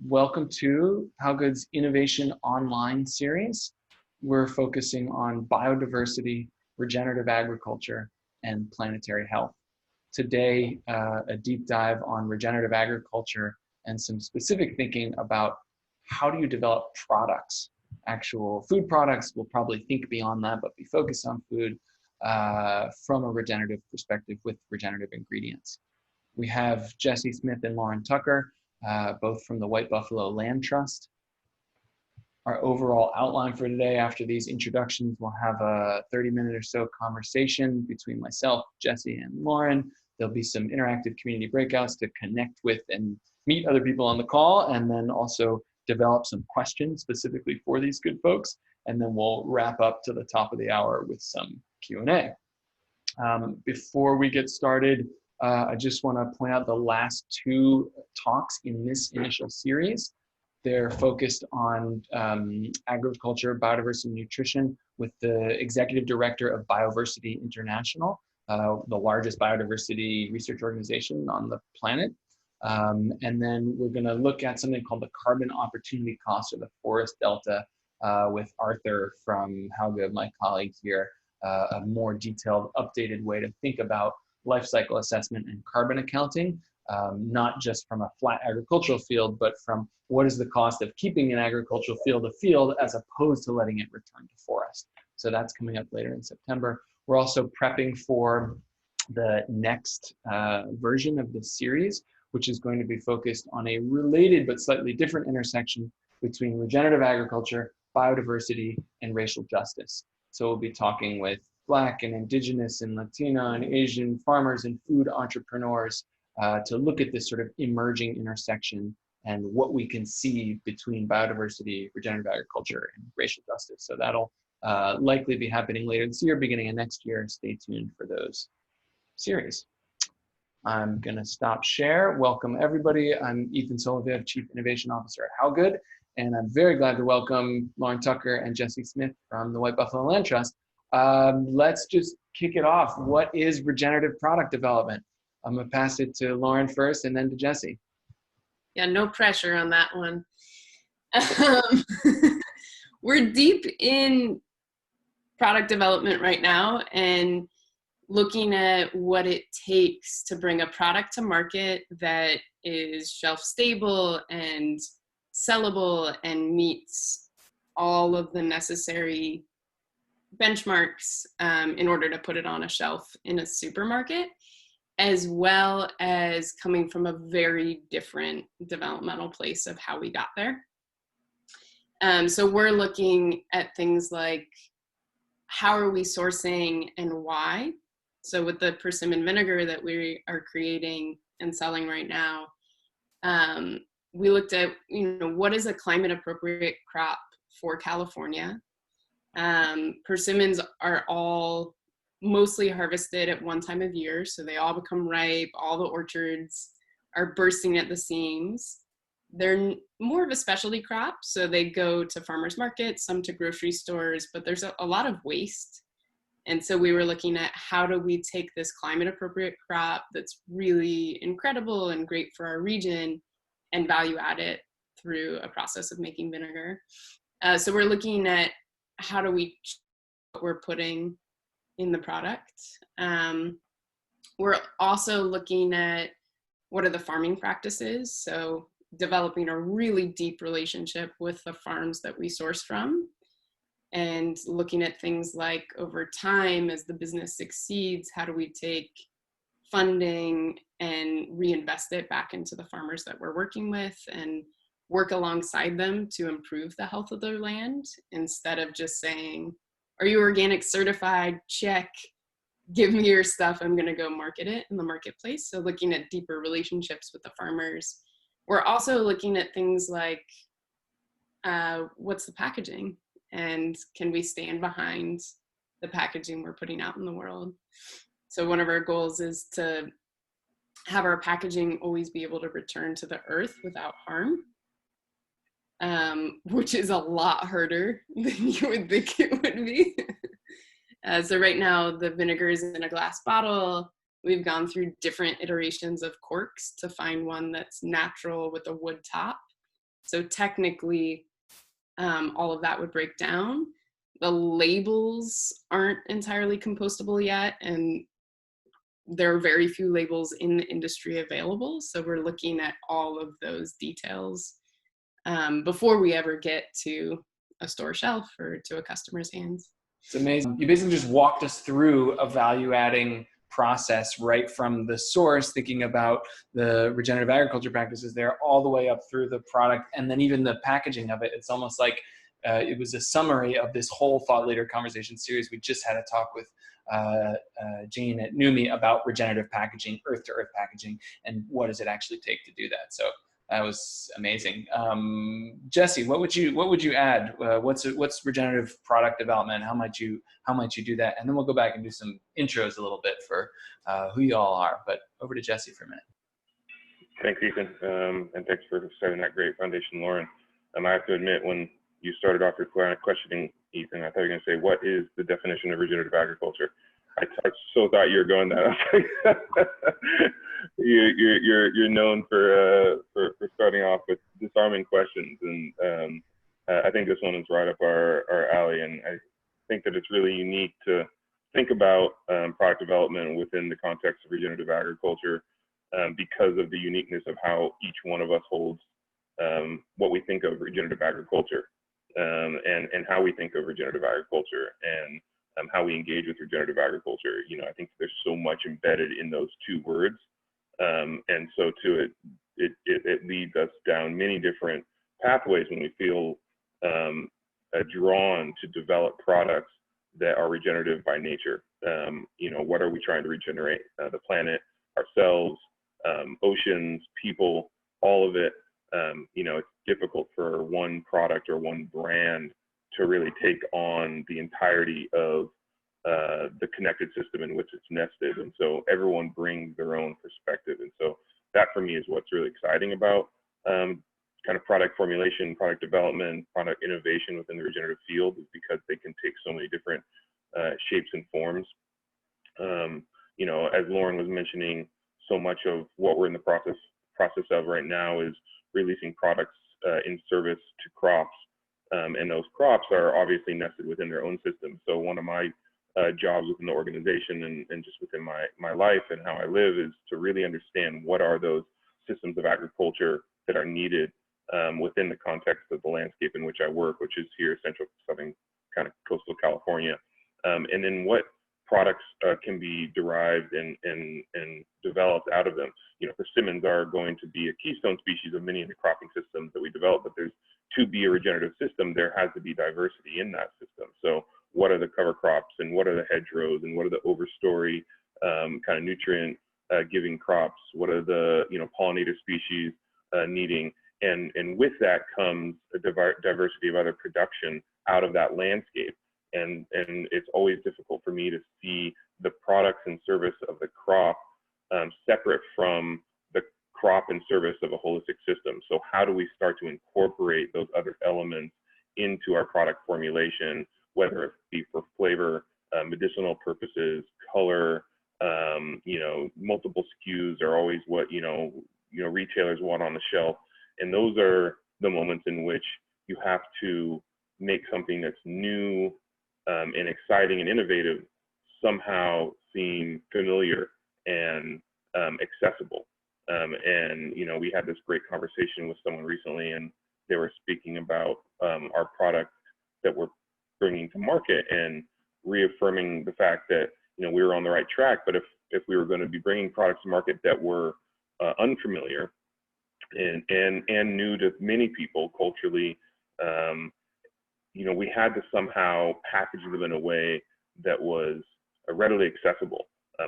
Welcome to How Good's Innovation Online series. We're focusing on biodiversity, regenerative agriculture, and planetary health. Today, a deep dive on regenerative agriculture and some specific thinking about how do you develop products, actual food products. We'll probably think beyond that, but be focused on food from a regenerative perspective with regenerative ingredients. We have Jesse Smith and Lauren Tucker, both from the White Buffalo Land Trust. Our overall outline for today, after these introductions, we'll have a 30-minute or so conversation between myself, Jesse, and Lauren. There'll be some interactive community breakouts to connect with and meet other people on the call, and then also develop some questions specifically for these good folks. And then we'll wrap up to the top of the hour with some Q&A. Before we get started, I just want to point out the last two talks in this initial series. They're focused on agriculture, biodiversity, and nutrition with the executive director of Bioversity International, the largest biodiversity research organization on the planet. And then we're going to look at something called the carbon opportunity cost, or the forest delta, with Arthur from How Good, my colleague here, a more detailed, updated way to think about life cycle assessment and carbon accounting, not just from a flat agricultural field, but from what is the cost of keeping an agricultural field a field as opposed to letting it return to forest. So that's coming up later in September. We're also prepping for the next version of this series, which is going to be focused on a related but slightly different intersection between regenerative agriculture, biodiversity, and racial justice. So we'll be talking with Black and Indigenous and Latino and Asian farmers and food entrepreneurs to look at this sort of emerging intersection and what we can see between biodiversity, regenerative agriculture, and racial justice. So that'll likely be happening later this year, beginning of next year. Stay tuned for those series. I'm going to stop share. Welcome, everybody. I'm Ethan Solovev, Chief Innovation Officer at How Good, and I'm very glad to welcome Lauren Tucker and Jesse Smith from the White Buffalo Land Trust. Let's just kick it off. What is regenerative product development? I'm going to pass it to Lauren first and then to Jesse. Yeah, no pressure on that one. We're deep in product development right now and looking at what it takes to bring a product to market that is shelf stable and sellable and meets all of the necessary benchmarks in order to put it on a shelf in a supermarket, as well as coming from a very different developmental place of how we got there. So we're looking at things like, how are we sourcing and why? So with the persimmon vinegar that we are creating and selling right now, we looked at, what is a climate appropriate crop for California? Persimmons are all mostly harvested at one time of year, so they all become ripe. All the orchards are bursting at the seams. They're more of a specialty crop, so they go to farmers markets, some to grocery stores, but there's a lot of waste. And so we were looking at, how do we take this climate appropriate crop that's really incredible and great for our region and value add it through a process of making vinegar. So we're looking at, how do we what we're putting in the product. We're also looking at, what are the farming practices? So developing a really deep relationship with the farms that we source from, and looking at things like, over time, as the business succeeds, how do we take funding and reinvest it back into the farmers that we're working with and work alongside them to improve the health of their land, instead of just saying, are you organic certified? Check, give me your stuff, I'm gonna go market it in the marketplace. So looking at deeper relationships with the farmers. We're also looking at things like, what's the packaging? And can we stand behind the packaging we're putting out in the world? So one of our goals is to have our packaging always be able to return to the earth without harm, which is a lot harder than you would think it would be. So right now, the vinegar is in a glass bottle. We've gone through different iterations of corks to find one that's natural with a wood top. So technically, all of that would break down. The labels aren't entirely compostable yet, and there are very few labels in the industry available. So we're looking at all of those details before we ever get to a store shelf or to a customer's hands. It's amazing. You basically just walked us through a value-adding process right from the source, thinking about the regenerative agriculture practices there, all the way up through the product, and then even the packaging of it. It's almost like it was a summary of this whole thought leader conversation series. We just had a talk with Jane at NUMI about regenerative packaging, earth-to-earth packaging, and what does it actually take to do that. So that was amazing. Jesse, what would you add? What's regenerative product development? How might you do that? And then we'll go back and do some intros a little bit for who you all are. But over to Jesse for a minute. Thanks, Ethan, and thanks for starting that great foundation, Lauren. I have to admit, when you started off your questioning, Ethan, I thought you were going to say, what is the definition of regenerative agriculture? I so thought you were going that. You're known for starting off with disarming questions, and I think this one is right up our alley. And I think that it's really unique to think about product development within the context of regenerative agriculture because of the uniqueness of how each one of us holds what we think of regenerative agriculture and how we think of regenerative agriculture and how we engage with regenerative agriculture. You know, I think there's so much embedded in those two words. And so it leads us down many different pathways when we feel drawn to develop products that are regenerative by nature. You know, what are we trying to regenerate? The planet, ourselves, oceans, people, all of it. You know, it's difficult for one product or one brand to really take on the entirety of the connected system in which it's nested. And so everyone brings their own perspective. And so that for me is what's really exciting about kind of product formulation, product development, product innovation within the regenerative field, is because they can take so many different shapes and forms. You know, as Lauren was mentioning, so much of what we're in the process of right now is releasing products in service to crops. And those crops are obviously nested within their own system. So one of my jobs within the organization and just within my life and how I live is to really understand what are those systems of agriculture that are needed within the context of the landscape in which I work, which is here, central, southern, kind of coastal California. And then what products can be derived and developed out of them. You know, persimmons are going to be a keystone species of many of the cropping systems that we develop, but to be a regenerative system, there has to be diversity in that system. So what are the cover crops and what are the hedgerows and what are the overstory kind of nutrient giving crops? What are the, you know, pollinator species needing? And with that comes a diversity of other production out of that landscape. And it's always difficult for me to see the products and service of the crop separate from the crop and service of a holistic system. So how do we start to incorporate those other elements into our product formulation, whether it be for flavor, medicinal purposes, color, you know, multiple SKUs are always what, you know, retailers want on the shelf. And those are the moments in which you have to make something that's new and exciting and innovative somehow seem familiar and accessible. And, you know, we had this great conversation with someone recently, and they were speaking about our product that we're bringing to market and reaffirming the fact that, you know, we were on the right track. But if we were going to be bringing products to market that were unfamiliar and new to many people culturally, you know, we had to somehow package them in a way that was readily accessible,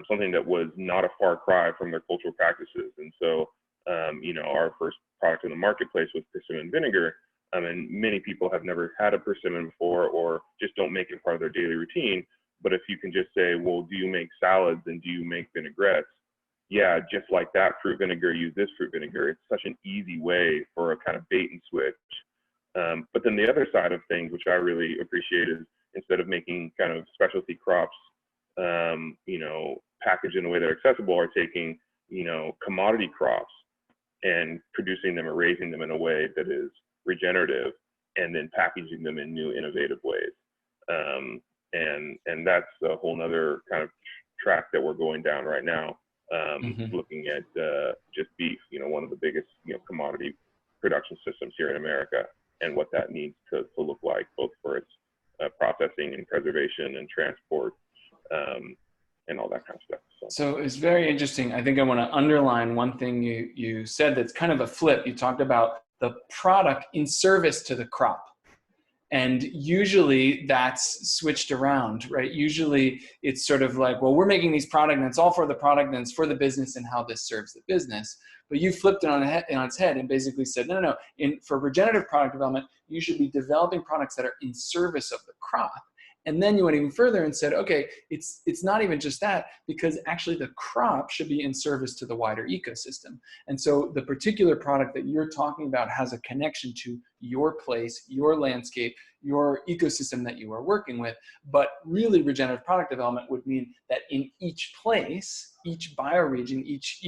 something that was not a far cry from their cultural practices. And so, you know, our first product in the marketplace was persimmon vinegar. And many people have never had a persimmon before or just don't make it part of their daily routine. But if you can just say, well, do you make salads and do you make vinaigrettes? Yeah, just like that, fruit vinegar, use this fruit vinegar. It's such an easy way for a kind of bait and switch. But then the other side of things, which I really appreciate, is instead of making kind of specialty crops, you know, packaged in a way that are accessible, are taking, you know, commodity crops and producing them or raising them in a way that is regenerative, and then packaging them in new innovative ways. And that's a whole nother kind of track that we're going down right now, looking at just beef, one of the biggest, commodity production systems here in America, and what that needs to look like, both for its processing and preservation and transport, and all that kind of stuff. So it's very interesting. I think I want to underline one thing you said that's kind of a flip. You talked about the product in service to the crop. And usually that's switched around, right? Usually it's sort of like, well, we're making these products and it's all for the product and it's for the business and how this serves the business. But you flipped it on its head and basically said, no. For regenerative product development, you should be developing products that are in service of the crop. And then you went even further and said, okay, it's not even just that, because actually the crop should be in service to the wider ecosystem. And so the particular product that you're talking about has a connection to your place, your landscape, your ecosystem that you are working with. But really regenerative product development would mean that in each place, each bioregion, each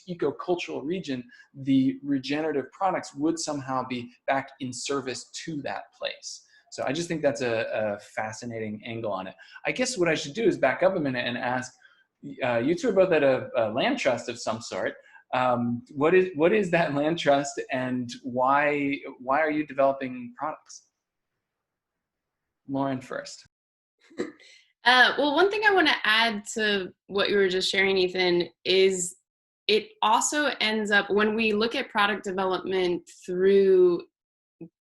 ecocultural region, the regenerative products would somehow be back in service to that place. So I just think that's a fascinating angle on it. I guess what I should do is back up a minute and ask, you two are both at a land trust of some sort. What is that land trust, and why are you developing products? Lauren first. Well, one thing I want to add to what you were just sharing, Ethan, is it also ends up, when we look at product development through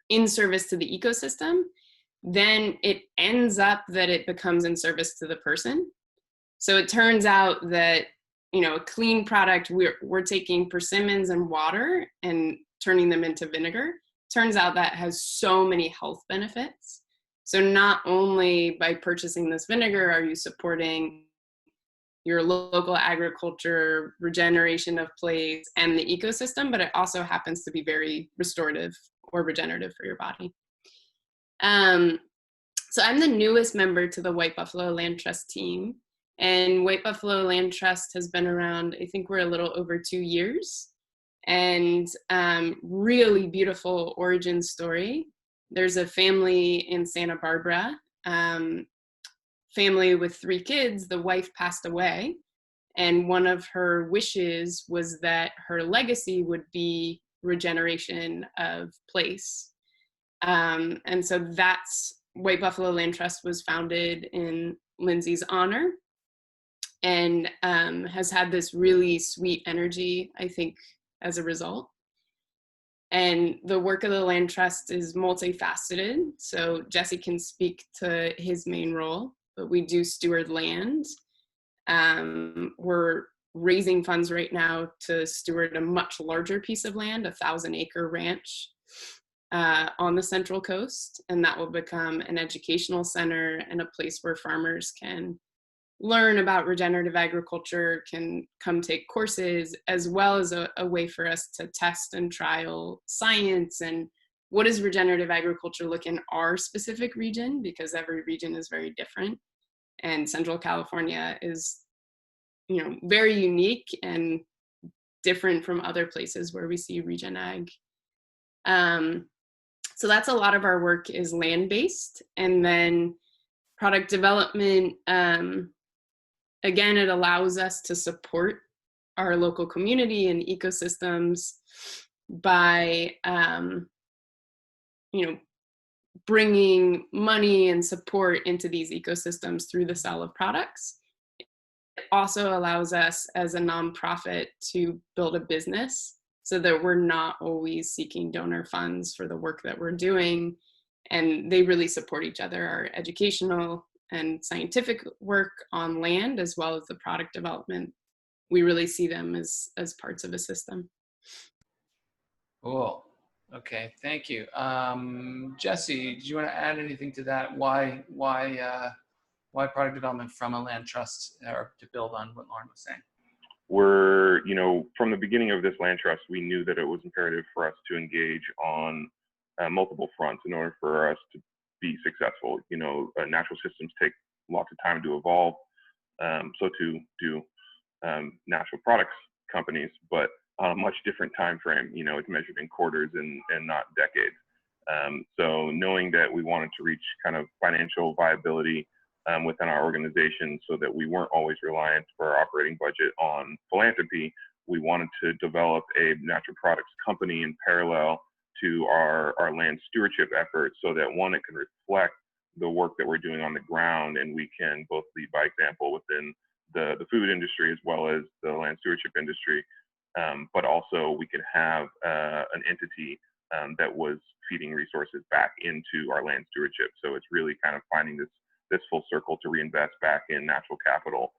in service to the ecosystem, then it ends up that it becomes in service to the person. So it turns out that, a clean product, we're taking persimmons and water and turning them into vinegar. Turns out that has so many health benefits. So not only by purchasing this vinegar are you supporting your local agriculture, regeneration of place, and the ecosystem, but it also happens to be very restorative or regenerative for your body. So I'm the newest member to the White Buffalo Land Trust team, and White Buffalo Land Trust has been around, I think we're a little over 2 years, and really beautiful origin story. There's a family in Santa Barbara, family with 3 kids. The wife passed away, and one of her wishes was that her legacy would be regeneration of place. And so that's White Buffalo Land Trust was founded in Lindsay's honor, and has had this really sweet energy, I think, as a result. And the work of the Land Trust is multifaceted. So Jesse can speak to his main role, but we do steward land. We're raising funds right now to steward a much larger piece of land, 1,000-acre ranch on the Central Coast, and that will become an educational center and a place where farmers can learn about regenerative agriculture, can come take courses, as well as a way for us to test and trial science and what does regenerative agriculture look in our specific region, because every region is very different, and Central California is, very unique and different from other places where we see regen ag. So that's a lot of our work is land-based. And then product development, again, it allows us to support our local community and ecosystems by, bringing money and support into these ecosystems through the sale of products. It also allows us as a nonprofit to build a business so that we're not always seeking donor funds for the work that we're doing. And they really support each other, our educational and scientific work on land, as well as the product development. We really see them as parts of a system. Cool. Okay, thank you. Jesse, do you want to add anything to that? Why product development from a land trust, or to build on what Lauren was saying? We're, from the beginning of this land trust, we knew that it was imperative for us to engage on multiple fronts in order for us to be successful. Natural systems take lots of time to evolve, so too do natural products companies, but on a much different time frame. It's measured in quarters and not decades. So knowing that we wanted to reach kind of financial viability within our organization so that we weren't always reliant for our operating budget on philanthropy, we wanted to develop a natural products company in parallel to our land stewardship efforts so that, one, it can reflect the work that we're doing on the ground, and we can both lead by example within the food industry as well as the land stewardship industry, but also we could have an entity that was feeding resources back into our land stewardship. So it's really kind of finding this full circle to reinvest back in natural capital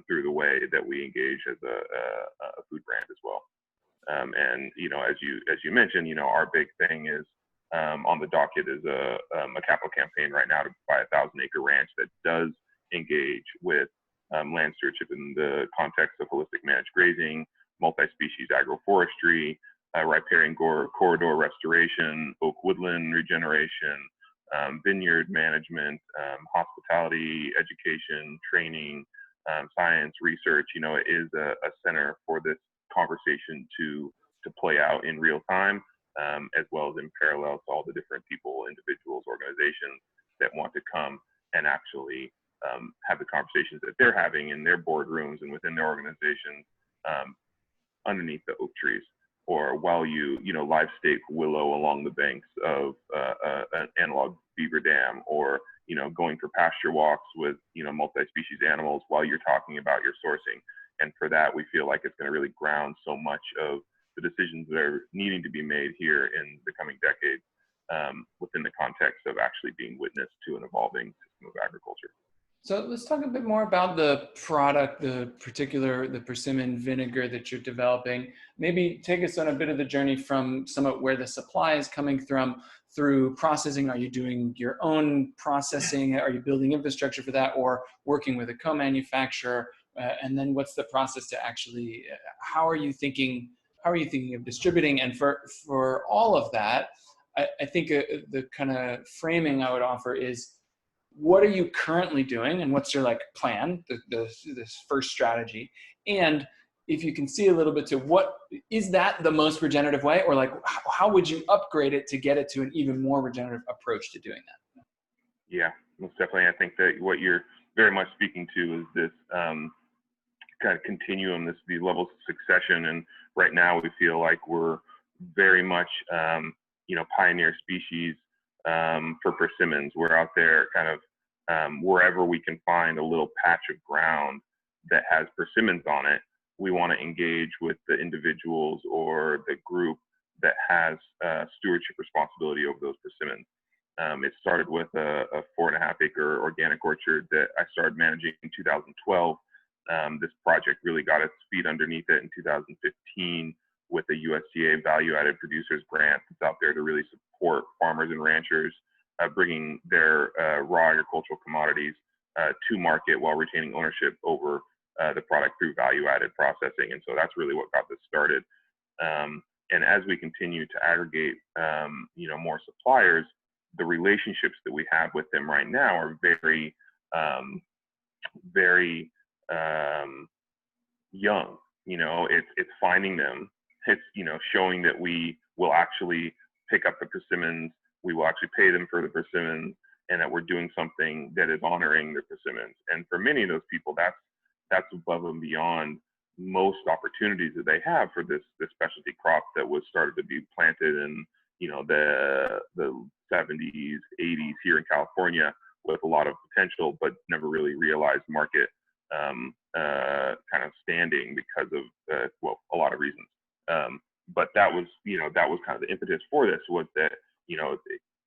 through the way that we engage as a food brand as well. And as you mentioned, our big thing is on the docket is a capital campaign right now to buy a 1,000-acre ranch that does engage with land stewardship in the context of holistic managed grazing, multi-species agroforestry, riparian corridor restoration, oak woodland regeneration, vineyard management, hospitality, education, training, science, research. It is a center for this conversation to play out in real time, as well as in parallel to all the different people, individuals, organizations that want to come and actually have the conversations that they're having in their boardrooms and within their organizations underneath the oak trees, or while you live stake willow along the banks of an analog beaver dam, or going for pasture walks with multi-species animals while you're talking about your sourcing. And for that, we feel like it's going to really ground so much of the decisions that are needing to be made here in the coming decades within the context of actually being witness to an evolving system of agriculture. So let's talk a bit more about the product, the persimmon vinegar that you're developing. Maybe take us on a bit of the journey from somewhat where the supply is coming from through processing. Are you doing your own processing? Are you building infrastructure for that, or working with a co-manufacturer? And then what's the process to actually, how are you thinking of distributing? And for all of that, I think the kind of framing I would offer is, what are you currently doing, and what's your plan, this first strategy? And if you can see a little bit to what is that the most regenerative way, or how would you upgrade it to get it to an even more regenerative approach to doing that? Yeah, most definitely. I think that what you're very much speaking to is this kind of continuum, these levels of succession. And right now we feel like we're very much pioneer species for persimmons. We're out there kind of wherever we can find a little patch of ground that has persimmons on it, we want to engage with the individuals or the group that has stewardship responsibility over those persimmons. It started with a 4.5-acre organic orchard that I started managing in 2012. This project really got its feet underneath it in 2015 with the USDA Value-Added Producers Grant that's out there to really support farmers and ranchers bringing their raw agricultural commodities to market while retaining ownership over the product through value-added processing. And so that's really what got this started. And as we continue to aggregate, more suppliers, the relationships that we have with them right now are very, very young. It's finding them. It's showing that we will actually pick up the persimmons. We will actually pay them for the persimmons, and that we're doing something that is honoring the persimmons. And for many of those people, that's above and beyond most opportunities that they have for this specialty crop that was started to be planted in the 70s, 80s here in California with a lot of potential, but never really realized market kind of standing because of a lot of reasons. But that was kind of the impetus for this, was that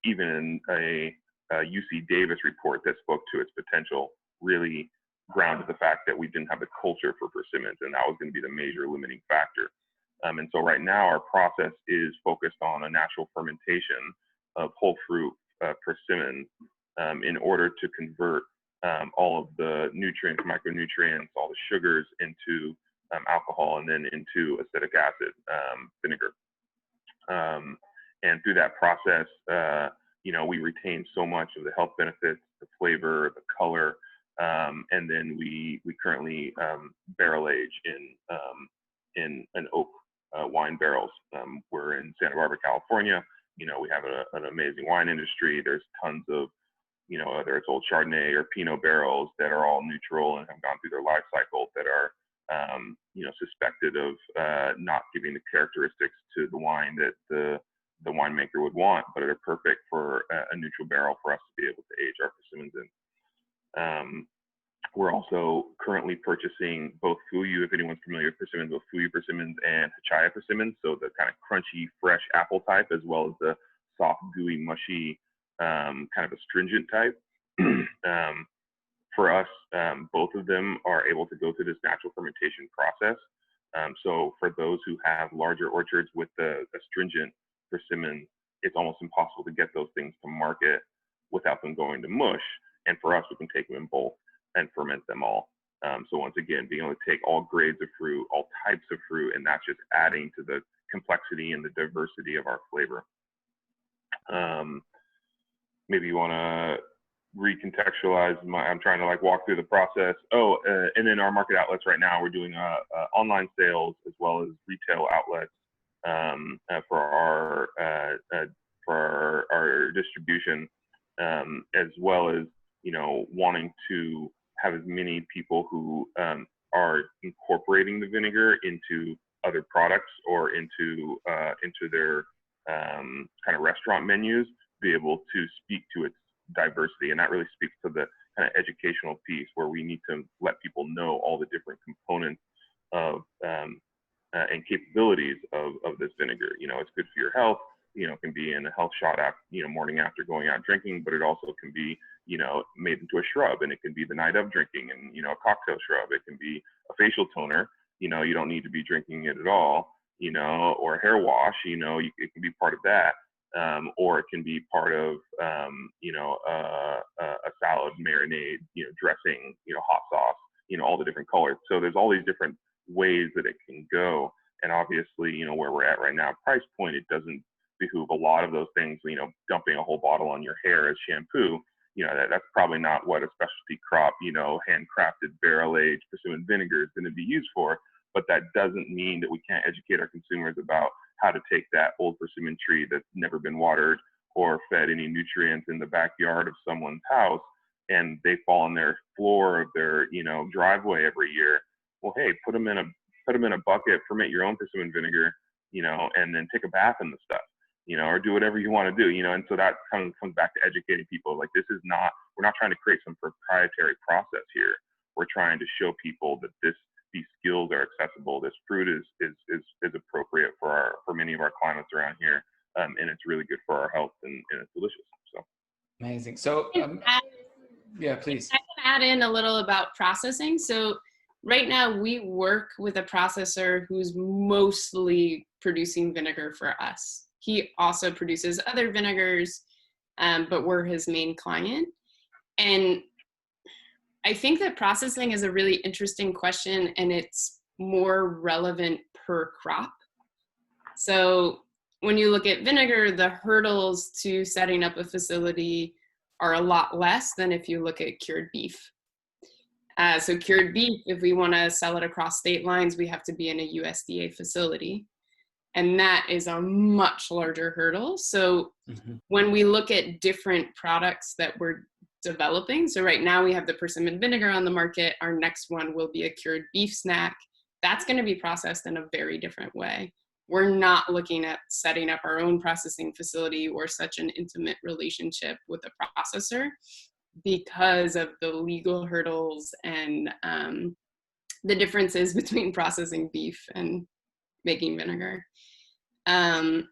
even in a UC Davis report that spoke to its potential, really grounded the fact that we didn't have the culture for persimmons, and that was going to be the major limiting factor. And so right now our process is focused on a natural fermentation of whole fruit persimmons in order to convert all of the nutrients, micronutrients, all the sugars into alcohol, and then into acetic acid, vinegar. And through that process, we retain so much of the health benefits, the flavor, the color, and then we currently barrel age in an oak wine barrels. We're in Santa Barbara, California, We have an amazing wine industry. There's tons of, whether it's old Chardonnay or Pinot barrels that are all neutral and have gone through their life cycle that are, suspected of not giving the characteristics to the wine that the winemaker would want, but are perfect for a neutral barrel for us to be able to age our persimmons in. We're also currently purchasing both Fuyu, if anyone's familiar with persimmons, both Fuyu persimmons and Hachaya persimmons, so the kind of crunchy, fresh apple type, as well as the soft, gooey, mushy, kind of astringent type. For us, both of them are able to go through this natural fermentation process. So for those who have larger orchards with the astringent persimmon, it's almost impossible to get those things to market without them going to mush. And for us, we can take them in bulk and ferment them all. So once again, being able to take all grades of fruit, all types of fruit, and that's just adding to the complexity and the diversity of our flavor. Maybe you want to recontextualize I'm trying to walk through the process. And then our market outlets right now, we're doing online sales as well as retail outlets for our distribution, as well as wanting to have as many people who are incorporating the vinegar into other products or into their kind of restaurant menus, be able to speak to its diversity. And that really speaks to the kind of educational piece where we need to let people know all the different components of and capabilities of this vinegar. It's good for your health. It can be in a health shot morning after going out drinking, but it also can be made into a shrub, and it can be the night of drinking, and a cocktail shrub. It can be a facial toner. You don't need to be drinking it at all. Or a hair wash. It can be part of that. Or it can be part of, a salad marinade, dressing, hot sauce, all the different colors. So there's all these different ways that it can go. And obviously, where we're at right now, price point, it doesn't behoove a lot of those things, dumping a whole bottle on your hair as shampoo. That's probably not what a specialty crop, handcrafted barrel-aged persimmon vinegar is going to be used for. But that doesn't mean that we can't educate our consumers about how to take that old persimmon tree that's never been watered or fed any nutrients in the backyard of someone's house, and they fall on their floor of their, driveway every year. Well, hey, put them in a bucket, ferment your own persimmon vinegar, and then take a bath in the stuff, or do whatever you want to do, And so that comes back to educating people. We're not trying to create some proprietary process here. We're trying to show people that these skills are accessible. This fruit is appropriate for many of our climates around here, and it's really good for our health, and it's delicious. So amazing. So yeah, please. I can add in a little about processing. So right now we work with a processor who's mostly producing vinegar for us. He also produces other vinegars, but we're his main client. And I think that processing is a really interesting question, and it's more relevant per crop. So when you look at vinegar, the hurdles to setting up a facility are a lot less than if you look at cured beef. So cured beef, if we want to sell it across state lines, we have to be in a USDA facility. And that is a much larger hurdle. So when we look at different products that we're developing, so right now we have the persimmon vinegar on the market. Our next one will be a cured beef snack. That's going to be processed in a very different way. We're not looking at setting up our own processing facility or such an intimate relationship with the processor because of the legal hurdles and the differences between processing beef and making vinegar. On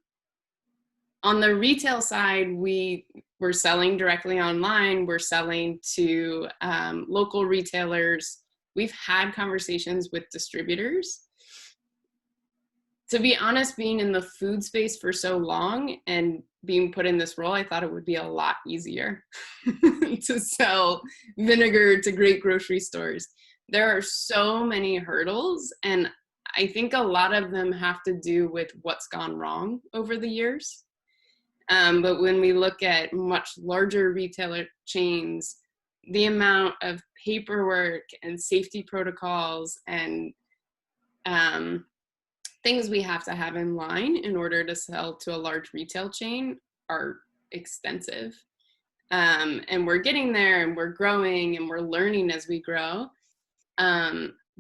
the retail side, we're selling directly online. We're selling to local retailers. We've had conversations with distributors. To be honest, being in the food space for so long and being put in this role, I thought it would be a lot easier to sell vinegar to great grocery stores. There are so many hurdles, and I think a lot of them have to do with what's gone wrong over the years. But when we look at much larger retailer chains, the amount of paperwork and safety protocols and things we have to have in line in order to sell to a large retail chain are extensive. And we're getting there, and we're growing, and we're learning as we grow.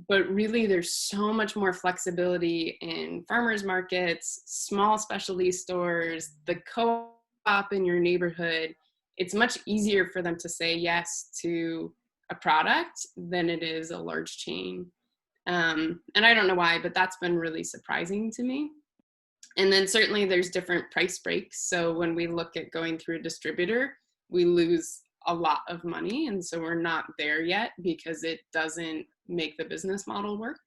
But really, there's so much more flexibility in farmers markets, small specialty stores, the co-op in your neighborhood. It's much easier for them to say yes to a product than it is a large chain. And I don't know why, but that's been really surprising to me. And then certainly there's different price breaks. So when we look at going through a distributor, we lose a lot of money. And so we're not there yet because it doesn't make the business model work.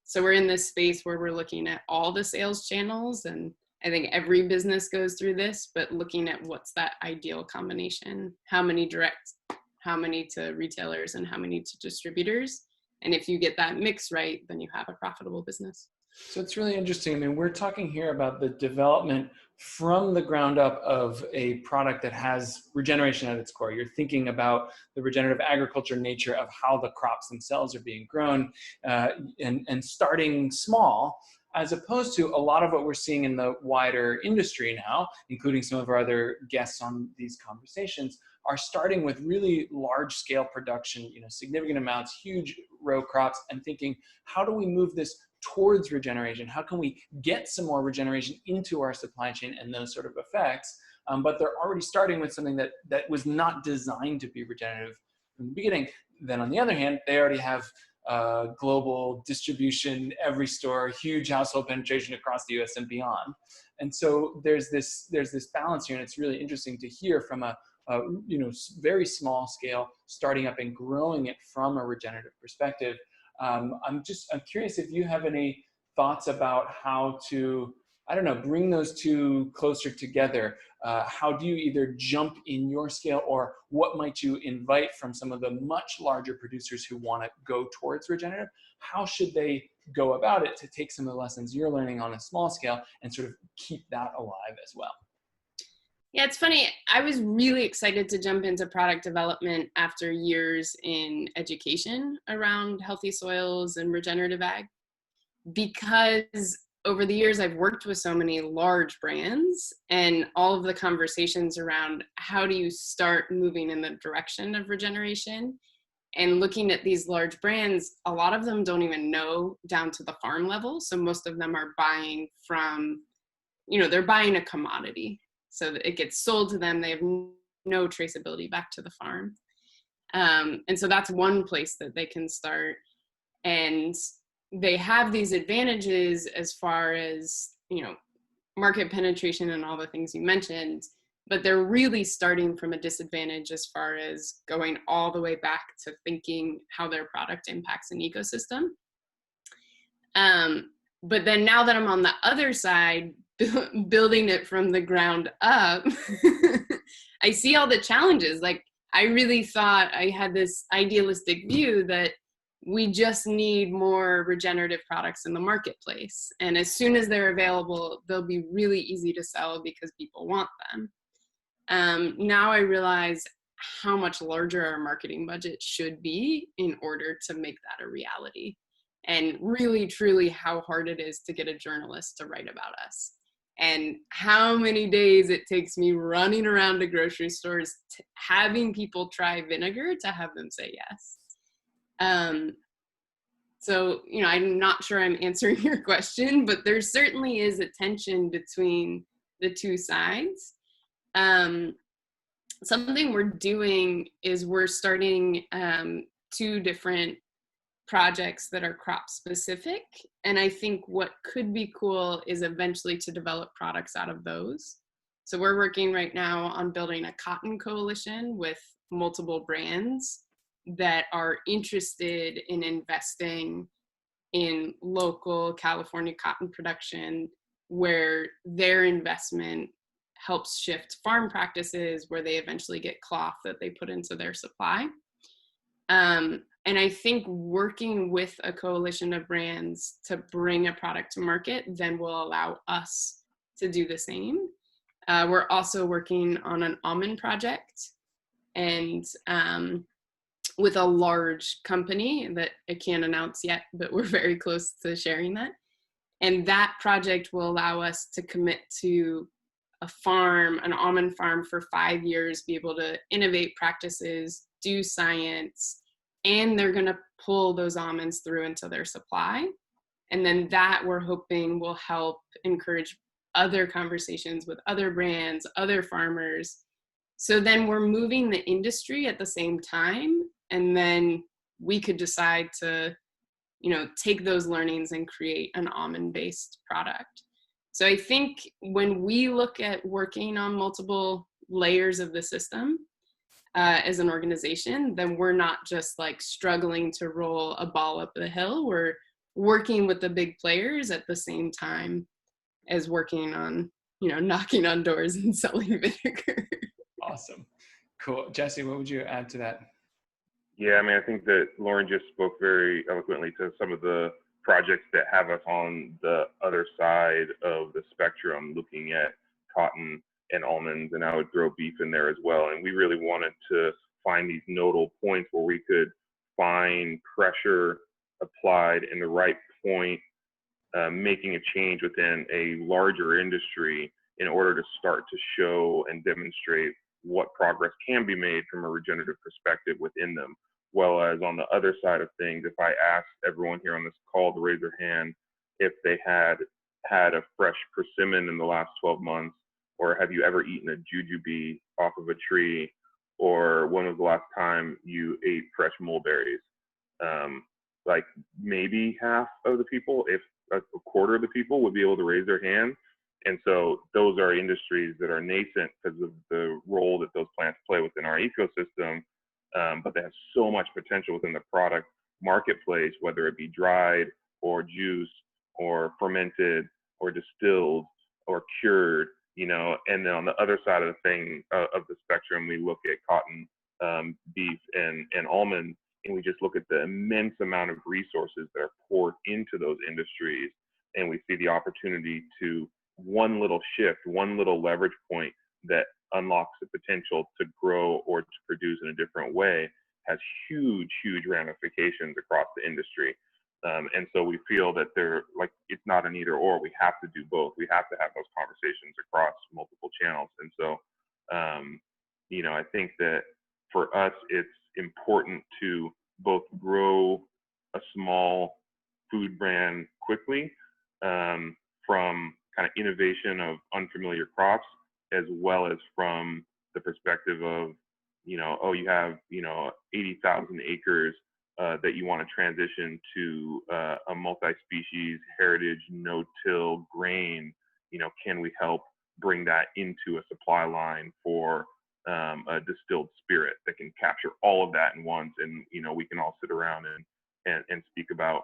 So we're in this space where we're looking at all the sales channels, and I think every business goes through this, but looking at what's that ideal combination, how many direct, how many to retailers, and how many to distributors. And if you get that mix right, then you have a profitable business. So it's really interesting. I mean, we're talking here about the development from the ground up of a product that has regeneration at its core. You're thinking about the regenerative agriculture nature of how the crops themselves are being grown, and starting small, as opposed to a lot of what we're seeing in the wider industry now, including some of our other guests on these conversations, are starting with really large scale production, significant amounts, huge row crops, and thinking, how do we move this towards regeneration? How can we get some more regeneration into our supply chain and those sort of effects? But they're already starting with something that was not designed to be regenerative from the beginning. Then on the other hand, they already have global distribution, every store, huge household penetration across the US and beyond. And so there's this balance here, and it's really interesting to hear from a very small scale, starting up and growing it from a regenerative perspective. I'm curious if you have any thoughts about how to, bring those two closer together. How do you either jump in your scale, or what might you invite from some of the much larger producers who want to go towards regenerative? How should they go about it to take some of the lessons you're learning on a small scale and sort of keep that alive as well? Yeah, it's funny. I was really excited to jump into product development after years in education around healthy soils and regenerative ag, because over the years I've worked with so many large brands, and all of the conversations around how do you start moving in the direction of regeneration, and looking at these large brands, a lot of them don't even know down to the farm level. So most of them are buying from, they're buying a commodity. So that it gets sold to them. They have no traceability back to the farm. And so that's one place that they can start. And they have these advantages as far as, market penetration and all the things you mentioned, but they're really starting from a disadvantage as far as going all the way back to thinking how their product impacts an ecosystem. But then now that I'm on the other side, building it from the ground up, I see all the challenges. Like, I really thought I had this idealistic view that we just need more regenerative products in the marketplace. And as soon as they're available, they'll be really easy to sell because people want them. Now I realize how much larger our marketing budget should be in order to make that a reality. And really, truly how hard it is to get a journalist to write about us. And how many days it takes me running around to grocery stores, having people try vinegar to have them say yes. So, I'm not sure I'm answering your question, but there certainly is a tension between the two sides. Something we're doing is we're starting 2 different projects that are crop specific. And I think what could be cool is eventually to develop products out of those. So we're working right now on building a cotton coalition with multiple brands that are interested in investing in local California cotton production, where their investment helps shift farm practices, where they eventually get cloth that they put into their supply. And I think working with a coalition of brands to bring a product to market then will allow us to do the same. We're also working on an almond project, and with a large company that I can't announce yet, but we're very close to sharing that. And that project will allow us to commit to a farm, an almond farm for 5 years, be able to innovate practices, do science, and they're going to pull those almonds through into their supply. And then that we're hoping will help encourage other conversations with other brands, other farmers. So then we're moving the industry at the same time, and then we could decide to, take those learnings and create an almond-based product. So I think when we look at working on multiple layers of the system as an organization, then we're not just like struggling to roll a ball up the hill. We're working with the big players at the same time as working on, knocking on doors and selling vinegar. Awesome. Cool. Jesse, what would you add to that? Yeah, I mean, I think that Lauren just spoke very eloquently to some of the projects that have us on the other side of the spectrum, looking at cotton and almonds, and I would throw beef in there as well. And we really wanted to find these nodal points where we could find pressure applied in the right point, making a change within a larger industry in order to start to show and demonstrate what progress can be made from a regenerative perspective within them. Well, as on the other side of things, if I asked everyone here on this call to raise their hand if they had had a fresh persimmon in the last 12 months, or have you ever eaten a jujube off of a tree, or when was the last time you ate fresh mulberries? Like maybe half of the people, if a quarter of the people, would be able to raise their hand. And so those are industries that are nascent because of the role that those plants play within our ecosystem, but they have so much potential within the product marketplace, whether it be dried or juice or fermented or distilled or cured, and then on the other side of the thing, of the spectrum, we look at cotton, beef, and almonds, and we just look at the immense amount of resources that are poured into those industries, and we see the opportunity to one little shift, one little leverage point that unlocks the potential to grow or to produce in a different way has huge, huge ramifications across the industry. And so we feel that it's not an either or. We have to do both. We have to have those conversations across multiple channels. And so, I think that for us, it's important to both grow a small food brand quickly, from kind of innovation of unfamiliar crops, as well as from the perspective of, you have, 80,000 acres that you want to transition to a multi-species heritage no-till grain. Can we help bring that into a supply line for a distilled spirit that can capture all of that in once? And, we can all sit around and speak about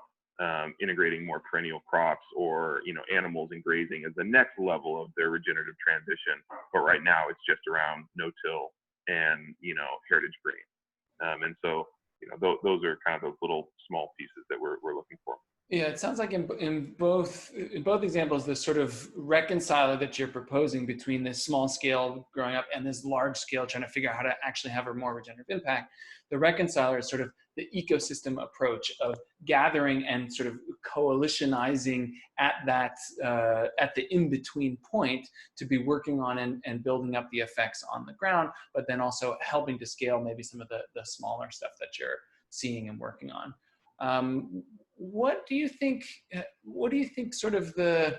integrating more perennial crops or, animals and grazing as the next level of their regenerative transition. But right now it's just around no-till and, heritage grain. And so, those are kind of those little small pieces that we're looking for. Yeah, it sounds like in both examples, the sort of reconciler that you're proposing between this small scale growing up and this large scale trying to figure out how to actually have a more regenerative impact, the reconciler is sort of the ecosystem approach of gathering and sort of coalitionizing at that at the in-between point to be working on and building up the effects on the ground, but then also helping to scale maybe some of the smaller stuff that you're seeing and working on. What do you think sort of the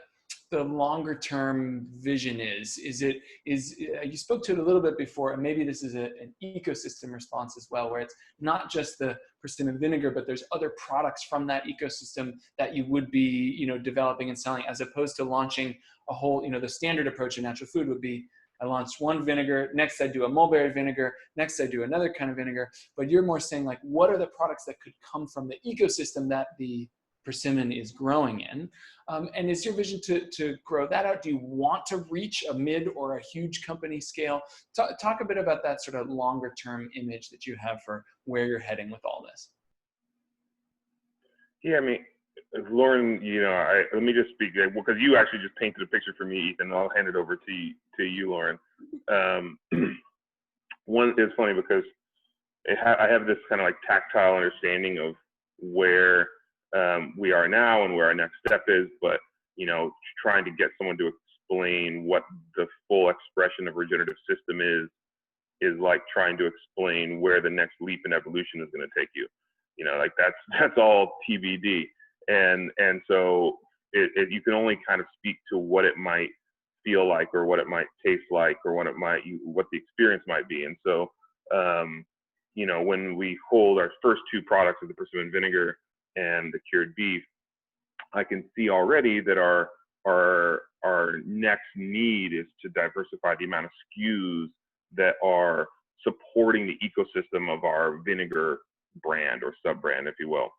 longer term vision is? You spoke to it a little bit before, and maybe this is an ecosystem response as well, where it's not just the persimmon vinegar, but there's other products from that ecosystem that you would be, developing and selling, as opposed to launching a whole, the standard approach in natural food would be, I launched one vinegar, next I do a mulberry vinegar, next I do another kind of vinegar. But you're more saying, like, what are the products that could come from the ecosystem that the persimmon is growing in? And is your vision to grow that out? Do you want to reach a mid or a huge company scale? Talk a bit about that sort of longer term image that you have for where you're heading with all this. Yeah, I mean, Lauren, let me just speak there, because you actually just painted a picture for me, Ethan. I'll hand it over to you, Lauren. One is funny because I have this kind of like tactile understanding of where we are now and where our next step is, but you know, trying to get someone to explain what the full expression of regenerative system is like trying to explain where the next leap in evolution is going to take you. You know, like that's all TBD. And so you can only kind of speak to what it might feel like, or what it might taste like, or what the experience might be. And so, you know, when we hold our first two products of the persimmon vinegar and the cured beef, I can see already that our next need is to diversify the amount of SKUs that are supporting the ecosystem of our vinegar brand or sub-brand, if you will.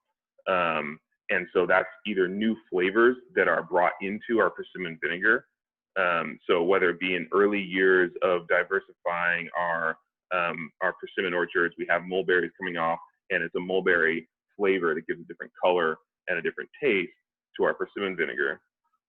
And so that's either new flavors that are brought into our persimmon vinegar. So whether it be in early years of diversifying our persimmon orchards, we have mulberries coming off, and it's a mulberry flavor that gives a different color and a different taste to our persimmon vinegar.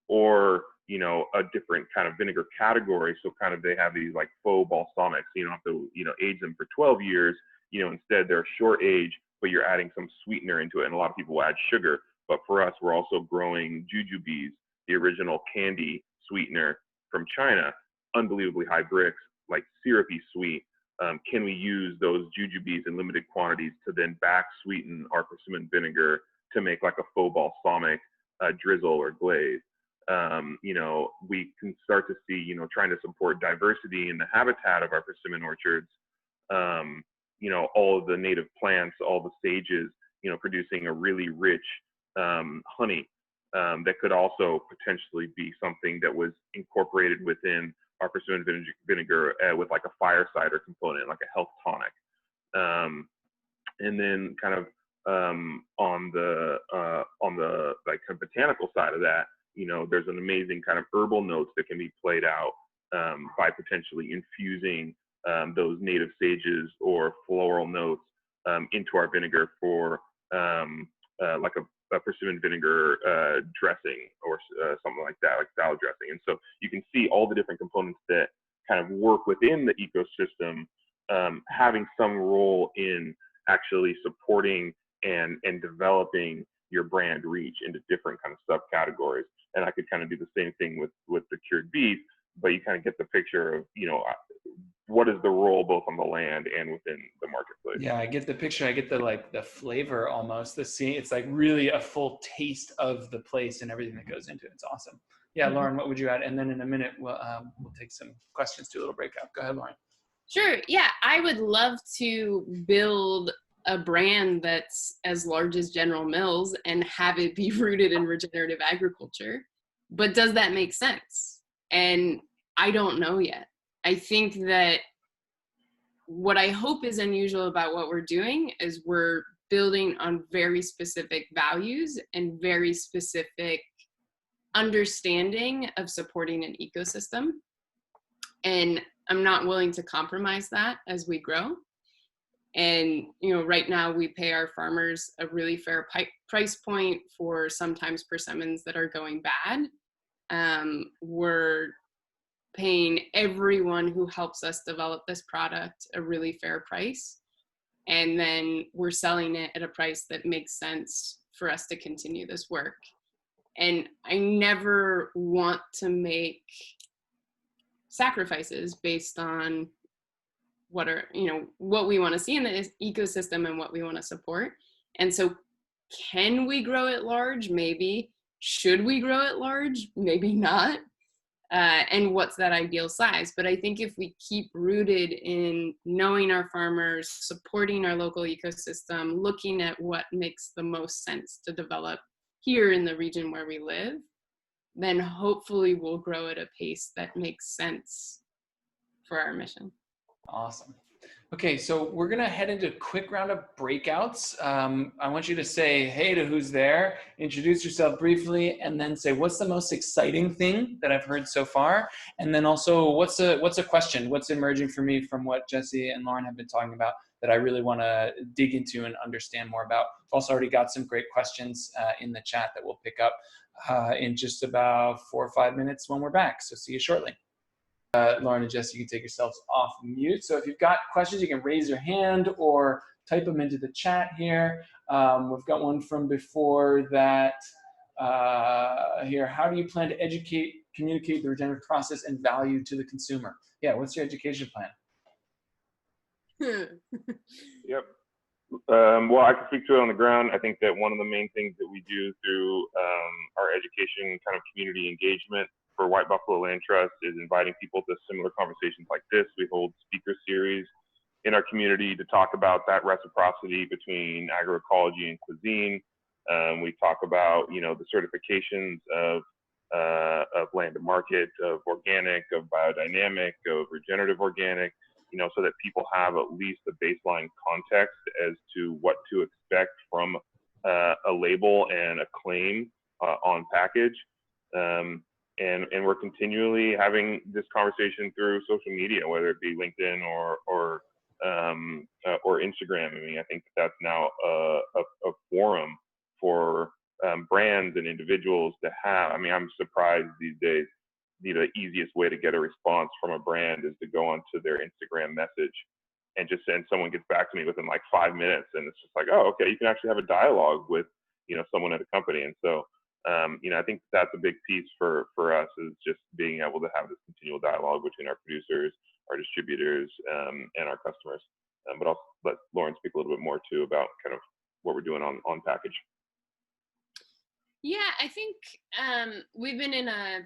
Or, you know, a different kind of vinegar category. So kind of they have these like faux balsamics, you don't have to, you know, age them for 12 years, you know, instead they're short age, but you're adding some sweetener into it. And a lot of people will add sugar, but for us, we're also growing jujubes, the original candy sweetener from China, unbelievably high bricks, like syrupy sweet. Can we use those jujubes in limited quantities to then back sweeten our persimmon vinegar to make like a faux balsamic drizzle or glaze? You know, we can start to see, you know, trying to support diversity in the habitat of our persimmon orchards, you know, all of the native plants, all the sages, you know, producing a really rich honey that could also potentially be something that was incorporated within our persimmon vinegar with like a fire cider component, like a health tonic. And then kind of on the like kind of botanical side of that, you know, there's an amazing kind of herbal notes that can be played out by potentially infusing those native sages or floral notes into our vinegar for like a persimmon vinegar dressing or something like that, like salad dressing. And so you can see all the different components that kind of work within the ecosystem having some role in actually supporting and developing your brand reach into different kind of subcategories. And I could kind of do the same thing with the cured beef, but you kind of get the picture of, you know, what is the role both on the land and within the marketplace. Yeah, I get the picture. I get the flavor almost. The scene. It's like really a full taste of the place and everything that goes into it. It's awesome. Yeah, Lauren, what would you add? And then in a minute, we'll take some questions to a little breakout. Go ahead, Lauren. Sure. Yeah, I would love to build a brand that's as large as General Mills and have it be rooted in regenerative agriculture. But does that make sense? And I don't know yet. I think that what I hope is unusual about what we're doing is we're building on very specific values and very specific understanding of supporting an ecosystem. And I'm not willing to compromise that as we grow. And, you know, right now we pay our farmers a really fair price point for sometimes persimmons that are going bad. We're paying everyone who helps us develop this product a really fair price. And then we're selling it at a price that makes sense for us to continue this work. And I never want to make sacrifices based on what we want to see in the ecosystem and what we want to support. And so can we grow it large? Maybe. Should we grow it large? Maybe not. And what's that ideal size? But I think if we keep rooted in knowing our farmers, supporting our local ecosystem, looking at what makes the most sense to develop here in the region where we live, then hopefully we'll grow at a pace that makes sense for our mission. Awesome. Okay, so we're going to head into a quick round of breakouts. I want you to say hey to who's there, introduce yourself briefly, and then say what's the most exciting thing that I've heard so far, and then also what's a question, what's emerging for me from what Jesse and Lauren have been talking about that I really want to dig into and understand more about. We've also already got some great questions in the chat that we'll pick up in just about 4 or 5 minutes when we're back, so see you shortly. Lauren and Jesse, you can take yourselves off mute. So if you've got questions, you can raise your hand or type them into the chat here. We've got one from before that here, how do you plan to communicate the regenerative process and value to the consumer? Yeah, what's your education plan? Yep. Well, I can speak to it on the ground. I think that one of the main things that we do through our education kind of community engagement for White Buffalo Land Trust is inviting people to similar conversations like this. We hold speaker series in our community to talk about that reciprocity between agroecology and cuisine. We talk about, you know, the certifications of land to market, of organic, of biodynamic, of regenerative organic, you know, so that people have at least a baseline context as to what to expect from a label and a claim on package. And we're continually having this conversation through social media, whether it be LinkedIn or Instagram. I mean, I think that's now a forum for brands and individuals to have. I mean, I'm surprised these days, you know, the easiest way to get a response from a brand is to go onto their Instagram message and just send, someone gets back to me within like 5 minutes, and it's just like, oh, okay, you can actually have a dialogue with, you know, someone at a company. And so, you know, I think that's a big piece for us, is just being able to have this continual dialogue between our producers, our distributors, and our customers. But I'll let Lauren speak a little bit more too about kind of what we're doing on package. Yeah, I think we've been in a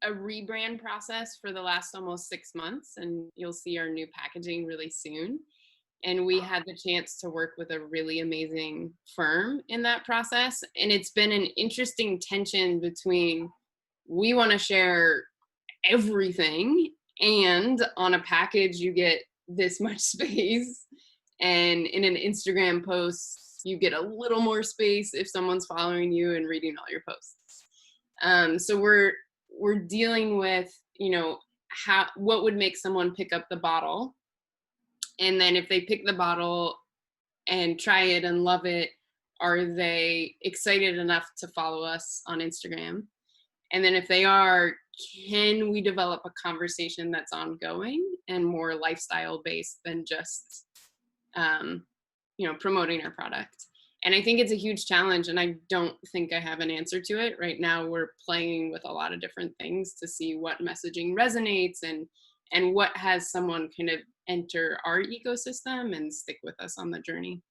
rebrand process for the last almost 6 months, and you'll see our new packaging really soon. And we had the chance to work with a really amazing firm in that process. And it's been an interesting tension between, we want to share everything, and on a package you get this much space, and in an Instagram post you get a little more space if someone's following you and reading all your posts. So we're dealing with, you know, what would make someone pick up the bottle, and then if they pick the bottle and try it and love it, are they excited enough to follow us on Instagram? And then if they are, can we develop a conversation that's ongoing and more lifestyle based than just, you know, promoting our product? And I think it's a huge challenge, and I don't think I have an answer to it. Right now, we're playing with a lot of different things to see what messaging resonates and what has someone kind of enter our ecosystem and stick with us on the journey.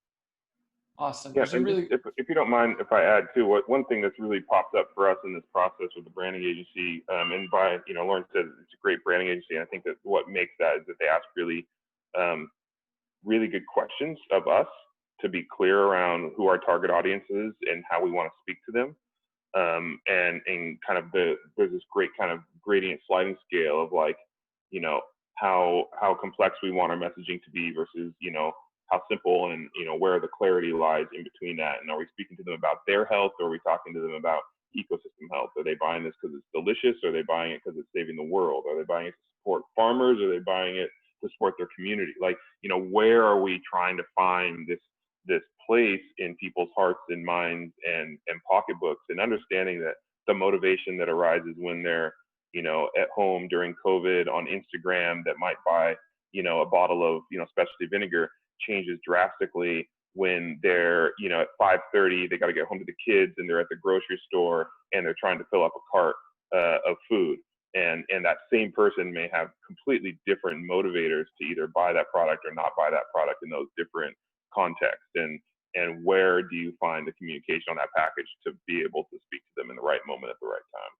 Awesome. Yeah, and really, if you don't mind, if I add too, one thing that's really popped up for us in this process with the branding agency, and by, you know, Lauren said it's a great branding agency, and I think that what makes that is that they ask really, really good questions of us to be clear around who our target audience is and how we want to speak to them. And kind of there's this great kind of gradient sliding scale of like, you know, how complex we want our messaging to be versus, you know, how simple, and, you know, where the clarity lies in between that. And are we speaking to them about their health, or are we talking to them about ecosystem health? Are they buying this because it's delicious? Or are they buying it because it's saving the world? Are they buying it to support farmers? Or are they buying it to support their community? Like, you know, where are we trying to find this place in people's hearts and minds and pocketbooks, and understanding that the motivation that arises when they're, you know, at home during COVID on Instagram that might buy, you know, a bottle of, you know, specialty vinegar changes drastically when they're, you know, at 5:30, they got to get home to the kids, and they're at the grocery store and they're trying to fill up a cart of food. And that same person may have completely different motivators to either buy that product or not buy that product in those different contexts. And where do you find the communication on that package to be able to speak to them in the right moment at the right time?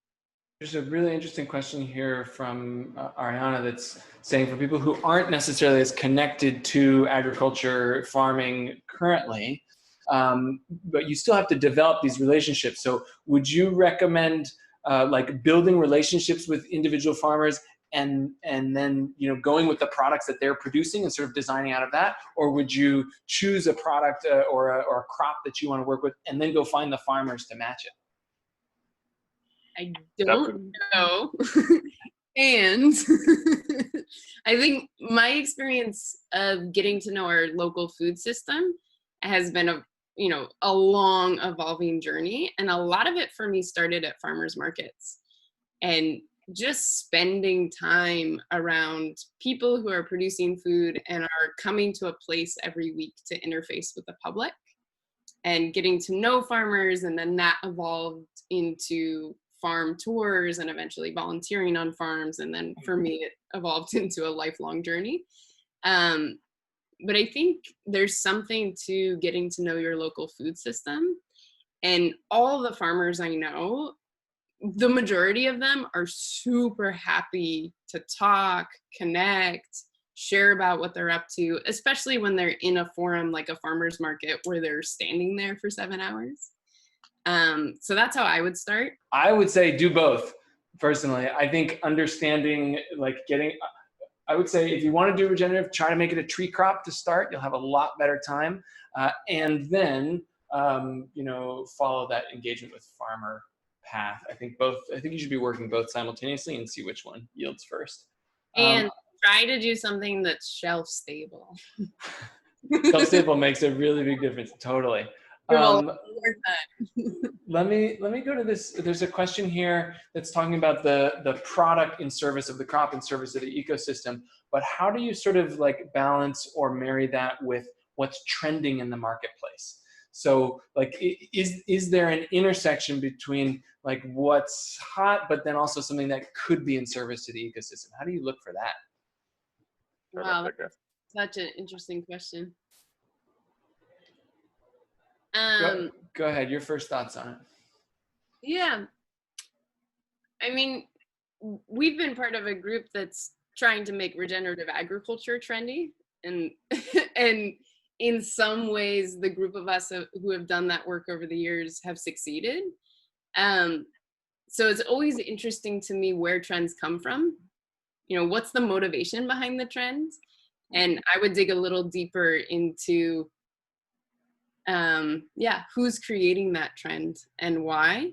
There's a really interesting question here from Ariana that's saying, for people who aren't necessarily as connected to agriculture, farming currently, but you still have to develop these relationships. So would you recommend like building relationships with individual farmers and then, you know, going with the products that they're producing and sort of designing out of that? Or would you choose a product or a crop that you want to work with and then go find the farmers to match it? I don't know. And I think my experience of getting to know our local food system has been a long evolving journey. And a lot of it for me started at farmers markets and just spending time around people who are producing food and are coming to a place every week to interface with the public. and getting to know farmers, and then that evolved into farm tours and eventually volunteering on farms, and then for me it evolved into a lifelong journey. But I think there's something to getting to know your local food system, and all the farmers I know, the majority of them are super happy to talk, connect, share about what they're up to, especially when they're in a forum like a farmer's market where they're standing there for 7 hours. So that's how I would start. I would say do both. Personally, I think understanding, like I would say if you want to do regenerative, try to make it a tree crop to start. You'll have a lot better time, and then follow that engagement with farmer path. I think you should be working both simultaneously and see which one yields first. And try to do something that's shelf stable. Shelf stable makes a really big difference. Totally. Let me go to this. There's a question here that's talking about the product in service of the crop, in service of the ecosystem. But how do you sort of like balance or marry that with what's trending in the marketplace? So like, is there an intersection between like what's hot, but then also something that could be in service to the ecosystem? How do you look for that? Wow, that's such an interesting question. Go ahead. Your first thoughts on it. Yeah. I mean, we've been part of a group that's trying to make regenerative agriculture trendy. And, and in some ways, the group of us who have done that work over the years have succeeded. So it's always interesting to me where trends come from. What's the motivation behind the trends? And I would dig a little deeper into who's creating that trend and why,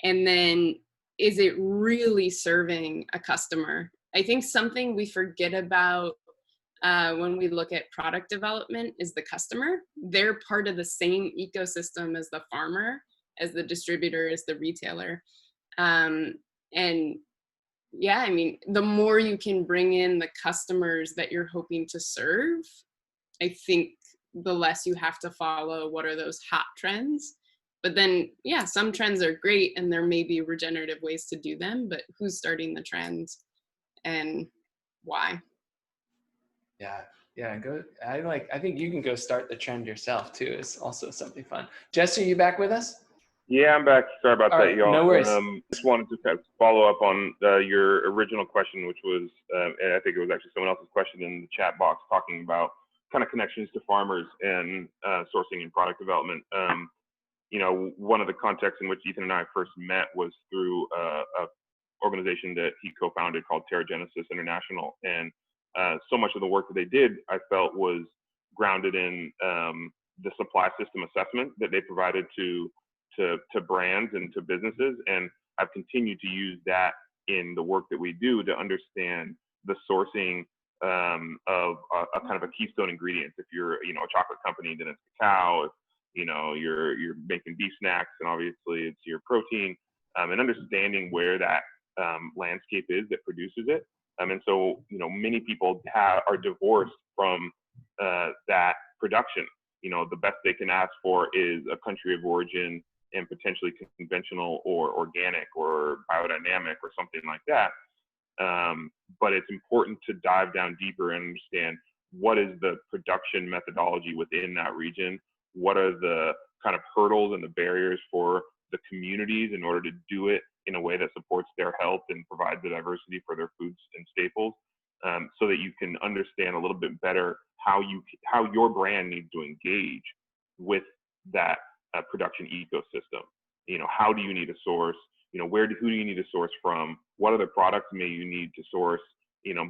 and then is it really serving a customer? I think something we forget about when we look at product development is the customer. They're part of the same ecosystem as the farmer, as the distributor, as the retailer. And yeah, I mean, the more you can bring in the customers that you're hoping to serve, I think the less you have to follow what are those hot trends. But then, yeah, some trends are great and there may be regenerative ways to do them, but who's starting the trends and why? Yeah, go. I think you can go start the trend yourself too. It's also something fun. Jess, are you back with us? Yeah, I'm back. Sorry about that, y'all. No worries. Just wanted to kind of follow up on your original question, which was, and I think it was actually someone else's question in the chat box, talking about kind of connections to farmers and sourcing and product development. One of the contexts in which Ethan and I first met was through a organization that he co-founded called Genesis International, and so much of the work that they did, I felt, was grounded in the supply system assessment that they provided to brands and to businesses. And I've continued to use that in the work that we do to understand the sourcing of a kind of a keystone ingredient. If you're, a chocolate company, then it's cacao. If, you're making beef snacks, and obviously it's your protein, and understanding where that landscape is that produces it. And so, many people are divorced from that production. The best they can ask for is a country of origin and potentially conventional or organic or biodynamic or something like that. But it's important to dive down deeper and understand what is the production methodology within that region. What are the kind of hurdles and the barriers for the communities in order to do it in a way that supports their health and provides the diversity for their foods and staples, so that you can understand a little bit better how your brand needs to engage with that production ecosystem. How do you need to source? Who do you need to source from? What other products may you need to source?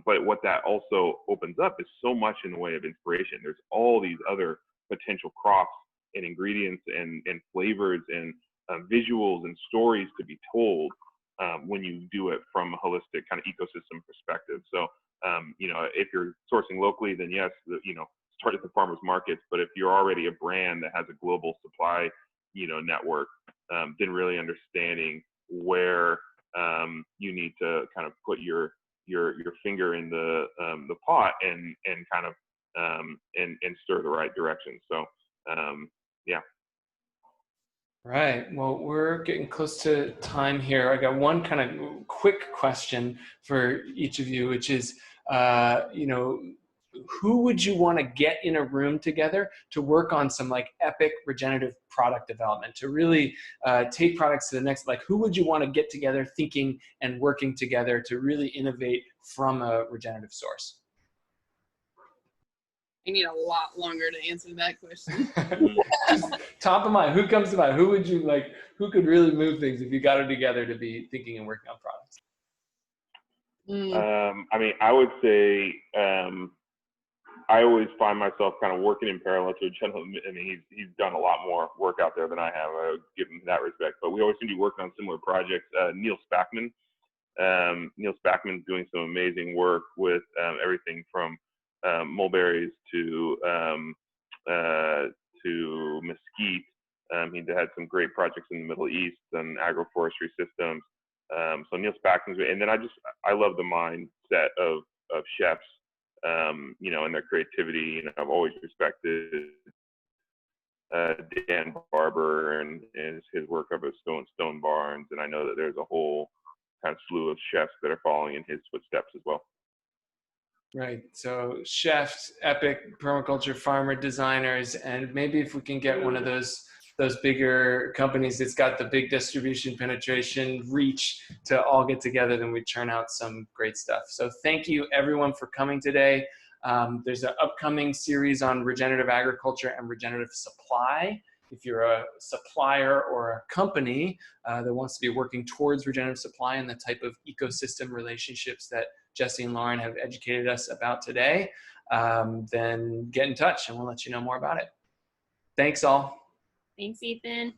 But what that also opens up is so much in the way of inspiration. There's all these other potential crops and ingredients and flavors and visuals and stories to be told when you do it from a holistic kind of ecosystem perspective. So, if you're sourcing locally, then yes, start at the farmers markets. But if you're already a brand that has a global supply, network, then really understanding where you need to kind of put your finger in the pot and kind of and stir the right direction. So yeah. Right. Well, we're getting close to time here. I got one kind of quick question for each of you, which is, you know, who would you want to get in a room together to work on some like epic regenerative product development, to really take products to the next, like who would you want to get together thinking and working together to really innovate from a regenerative source? I need a lot longer to answer that question. Just top of mind, who comes to mind? Who would you like, who could really move things if you got them together to be thinking and working on products? I mean, I would say I always find myself kind of working in parallel to a gentleman. I mean, he's done a lot more work out there than I have. I would give him that respect. But we always seem to be working on similar projects. Neil Spackman. Neil Spackman's doing some amazing work with everything from mulberries to mesquite. He had some great projects in the Middle East and agroforestry systems. So Neil Spackman's, and then I love the mindset of chefs, you know, and their creativity. You know, I've always respected Dan Barber and his work up at Stone Barns, and I know that there's a whole kind of slew of chefs that are following in his footsteps as well. Right. So chefs, epic permaculture farmer designers, and maybe if we can get one of those bigger companies that's got the big distribution penetration reach to all get together, then we churn out some great stuff. So thank you everyone for coming today. There's an upcoming series on regenerative agriculture and regenerative supply. If you're a supplier or a company that wants to be working towards regenerative supply and the type of ecosystem relationships that Jesse and Lauren have educated us about today, then get in touch and we'll let you know more about it. Thanks all. Thanks, Ethan.